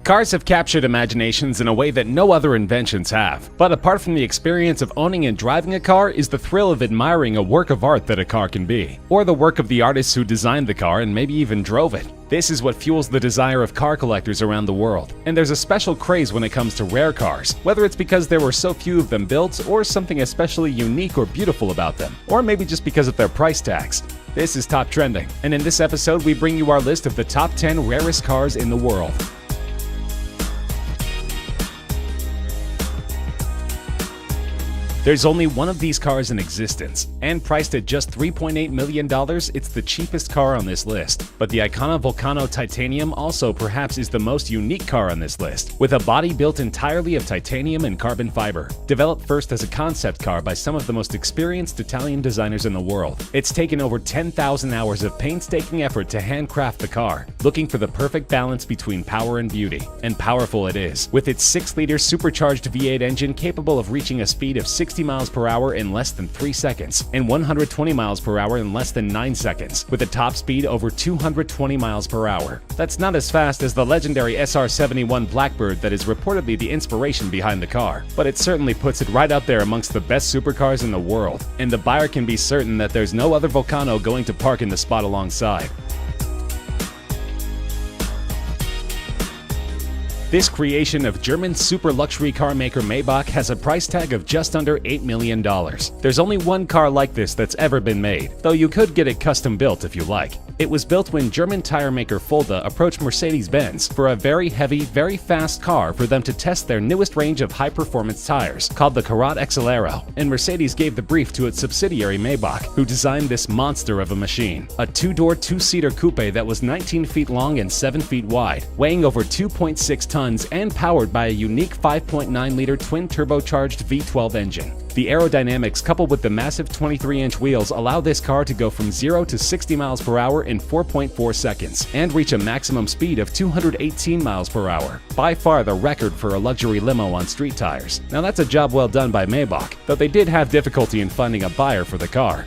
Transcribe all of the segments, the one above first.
Cars have captured imaginations in a way that no other inventions have. But apart from the experience of owning and driving a car is the thrill of admiring a work of art that a car can be, or the work of the artists who designed the car and maybe even drove it. This is what fuels the desire of car collectors around the world. And there's a special craze when it comes to rare cars, whether it's because there were so few of them built, or something especially unique or beautiful about them, or maybe just because of their price tags. This is Top Trending, and in this episode we bring you our list of the top 10 rarest cars in the world. There's only one of these cars in existence, and priced at just $3.8 million, it's the cheapest car on this list. But the Icona Volcano Titanium also perhaps is the most unique car on this list, with a body built entirely of titanium and carbon fiber. Developed first as a concept car by some of the most experienced Italian designers in the world, it's taken over 10,000 hours of painstaking effort to handcraft the car, looking for the perfect balance between power and beauty. And powerful it is, with its 6-liter supercharged V8 engine capable of reaching a speed of 60 miles per hour in less than 3 seconds, and 120 miles per hour in less than 9 seconds, with a top speed over 220 miles per hour. That's not as fast as the legendary SR-71 Blackbird that is reportedly the inspiration behind the car, but it certainly puts it right out there amongst the best supercars in the world, and the buyer can be certain that there's no other Volcano going to park in the spot alongside. This creation of German super luxury car maker Maybach has a price tag of just under $8 million. There's only one car like this that's ever been made, though you could get it custom built if you like. It was built when German tire maker Fulda approached Mercedes-Benz for a very heavy, very fast car for them to test their newest range of high-performance tires, called the Город Accelero, and Mercedes gave the brief to its subsidiary Maybach, who designed this monster of a machine. A 2-door, 2-seater coupe that was 19 feet long and 7 feet wide, weighing over 2.6 tons and powered by a unique 5.9-liter twin-turbocharged V12 engine. The aerodynamics coupled with the massive 23-inch wheels allow this car to go from 0 to 60 miles per hour in 4.4 seconds and reach a maximum speed of 218 miles per hour, by far the record for a luxury limo on street tires. Now that's a job well done by Maybach, though they did have difficulty in finding a buyer for the car.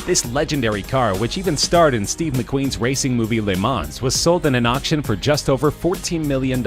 This legendary car, which even starred in Steve McQueen's racing movie Le Mans, was sold in an auction for just over $14 million,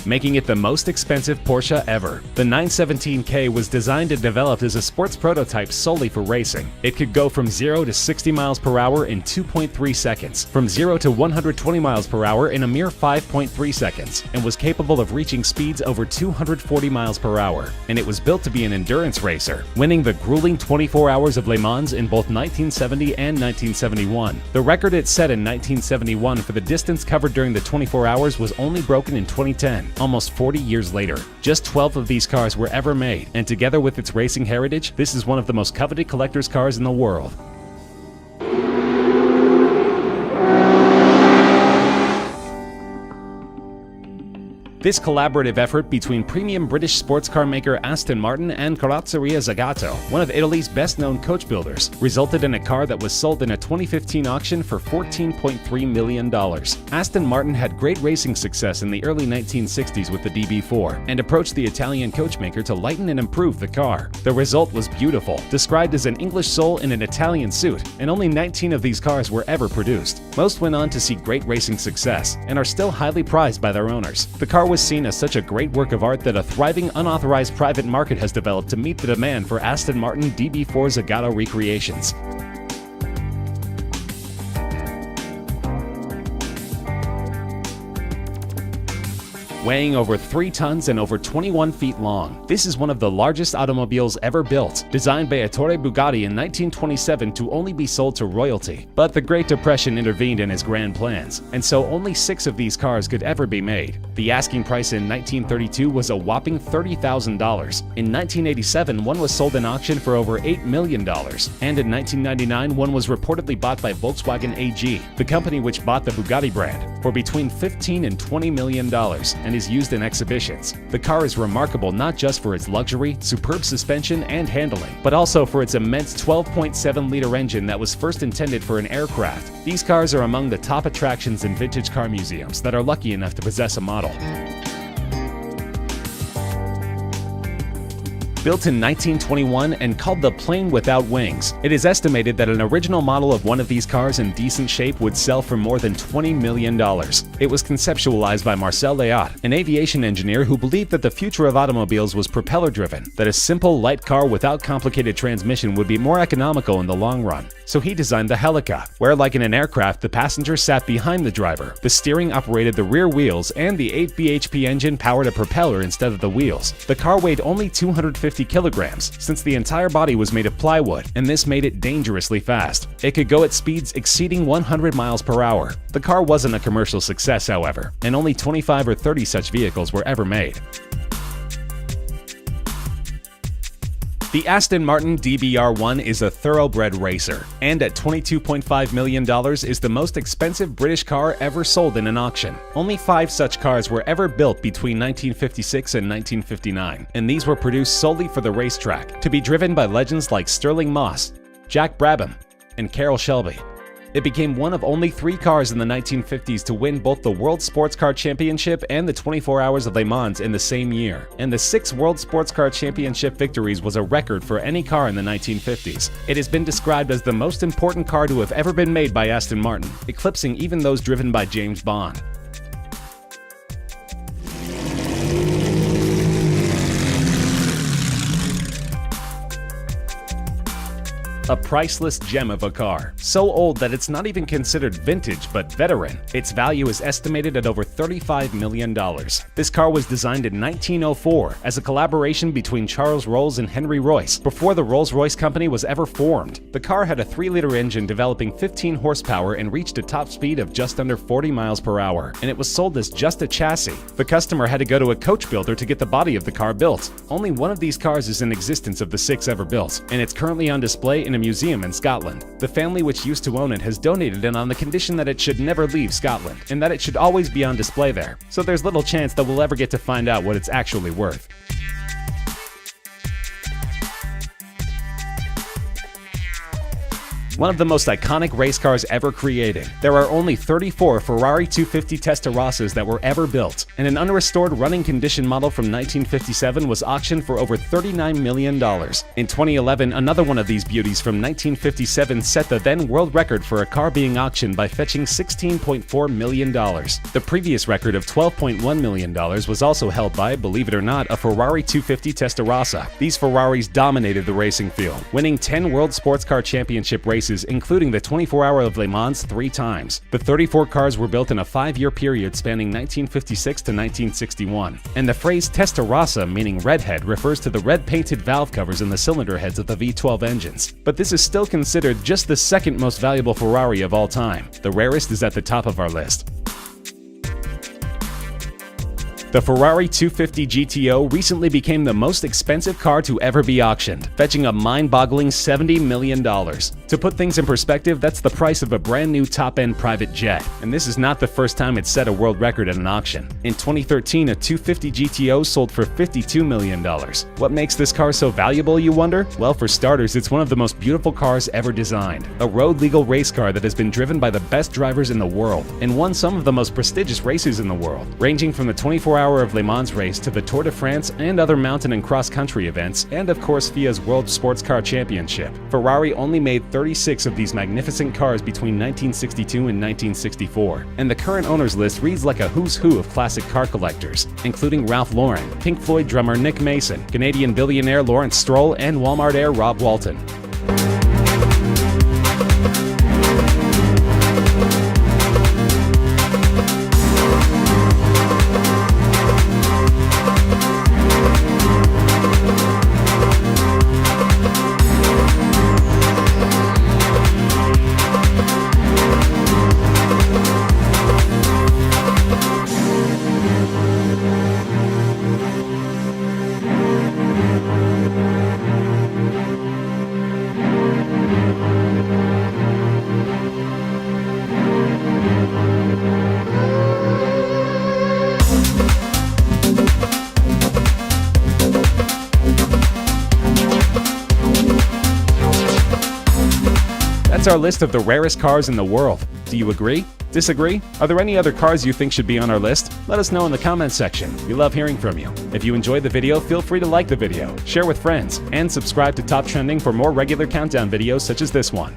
making it the most expensive Porsche ever. The 917K was designed and developed as a sports prototype solely for racing. It could go from 0 to 60 miles per hour in 2.3 seconds, from 0 to 120 miles per hour in a mere 5.3 seconds, and was capable of reaching speeds over 240 miles per hour. And it was built to be an endurance racer, winning the grueling 24 hours of Le Mans in both 1970 and 1971. The record it set in 1971 for the distance covered during the 24 hours was only broken in 2010, almost 40 years later. Just 12 of these cars were ever made, and together with its racing heritage, this is one of the most coveted collector's cars in the world. This collaborative effort between premium British sports car maker Aston Martin and Carrozzeria Zagato, one of Italy's best-known coach builders, resulted in a car that was sold in a 2015 auction for $14.3 million. Aston Martin had great racing success in the early 1960s with the DB4, and approached the Italian coachmaker to lighten and improve the car. The result was beautiful, described as an English soul in an Italian suit, and only 19 of these cars were ever produced. Most went on to see great racing success, and are still highly prized by their owners. The car was seen as such a great work of art that a thriving unauthorized private market has developed to meet the demand for Aston Martin DB4 Zagato recreations. Weighing over 3 tons and over 21 feet long, this is one of the largest automobiles ever built, designed by Ettore Bugatti in 1927 to only be sold to royalty. But the Great Depression intervened in his grand plans, and so only 6 of these cars could ever be made. The asking price in 1932 was a whopping $30,000. In 1987, one was sold in auction for over $8 million, and in 1999, one was reportedly bought by Volkswagen AG, the company which bought the Bugatti brand, for between $15 and $20 million, and is used in exhibitions. The car is remarkable not just for its luxury, superb suspension, and handling, but also for its immense 12.7-liter engine that was first intended for an aircraft. These cars are among the top attractions in vintage car museums that are lucky enough to possess a model. Built in 1921 and called the plane without wings, it is estimated that an original model of one of these cars in decent shape would sell for more than $20 million. It was conceptualized by Marcel Léot, an aviation engineer who believed that the future of automobiles was propeller-driven, that a simple, light car without complicated transmission would be more economical in the long run. So he designed the Helica, where like in an aircraft, the passenger sat behind the driver, the steering operated the rear wheels, and the 8 bhp engine powered a propeller instead of the wheels. The car weighed only 250 kilograms, since the entire body was made of plywood, and this made it dangerously fast. It could go at speeds exceeding 100 miles per hour. The car wasn't a commercial success, however, and only 25 or 30 such vehicles were ever made. The Aston Martin DBR1 is a thoroughbred racer, and at $22.5 million is the most expensive British car ever sold in an auction. Only 5 such cars were ever built between 1956 and 1959, and these were produced solely for the racetrack, to be driven by legends like Stirling Moss, Jack Brabham, and Carroll Shelby. It became one of only 3 cars in the 1950s to win both the World Sports Car Championship and the 24 Hours of Le Mans in the same year, and the 6 World Sports Car Championship victories was a record for any car in the 1950s. It has been described as the most important car to have ever been made by Aston Martin, eclipsing even those driven by James Bond. A priceless gem of a car, so old that it's not even considered vintage but veteran. Its value is estimated at over $35 million. This car was designed in 1904 as a collaboration between Charles Rolls and Henry Royce, before the Rolls-Royce company was ever formed. The car had a 3-liter engine developing 15 horsepower and reached a top speed of just under 40 miles per hour, and it was sold as just a chassis. The customer had to go to a coach builder to get the body of the car built. Only one of these cars is in existence of the 6 ever built, and it's currently on display in a museum in Scotland. The family which used to own it has donated it on the condition that it should never leave Scotland, and that it should always be on display there, so there's little chance that we'll ever get to find out what it's actually worth. One of the most iconic race cars ever created. There are only 34 Ferrari 250 Testarossas that were ever built, and an unrestored running condition model from 1957 was auctioned for over $39 million. In 2011, another one of these beauties from 1957 set the then world record for a car being auctioned by fetching $16.4 million. The previous record of $12.1 million was also held by, believe it or not, a Ferrari 250 Testarossa. These Ferraris dominated the racing field, winning 10 World Sports Car Championship races, including the 24 Hour of Le Mans 3 times. The 34 cars were built in a 5-year period spanning 1956 to 1961, and the phrase Testarossa, meaning redhead, refers to the red painted valve covers in the cylinder heads of the V12 engines. But this is still considered just the second most valuable Ferrari of all time. The rarest is at the top of our list. The Ferrari 250 GTO recently became the most expensive car to ever be auctioned, fetching a mind-boggling $70 million. To put things in perspective, that's the price of a brand new top-end private jet, and this is not the first time it set a world record at an auction. In 2013, a 250 GTO sold for $52 million. What makes this car so valuable, you wonder? Well, for starters, it's one of the most beautiful cars ever designed. A road-legal race car that has been driven by the best drivers in the world, and won some of the most prestigious races in the world, ranging from the 24 Hour of Le Mans race to the Tour de France and other mountain and cross-country events, and of course FIA's World Sports Car Championship. Ferrari only made 36 of these magnificent cars between 1962 and 1964, and the current owners list reads like a who's who of classic car collectors, including Ralph Lauren, Pink Floyd drummer Nick Mason, Canadian billionaire Lawrence Stroll, and Walmart heir Rob Walton. That's our list of the rarest cars in the world. Do you agree? Disagree? Are there any other cars you think should be on our list? Let us know in the comments section. We love hearing from you. If you enjoyed the video, feel free to like the video, share with friends, and subscribe to Top Trending for more regular countdown videos such as this one.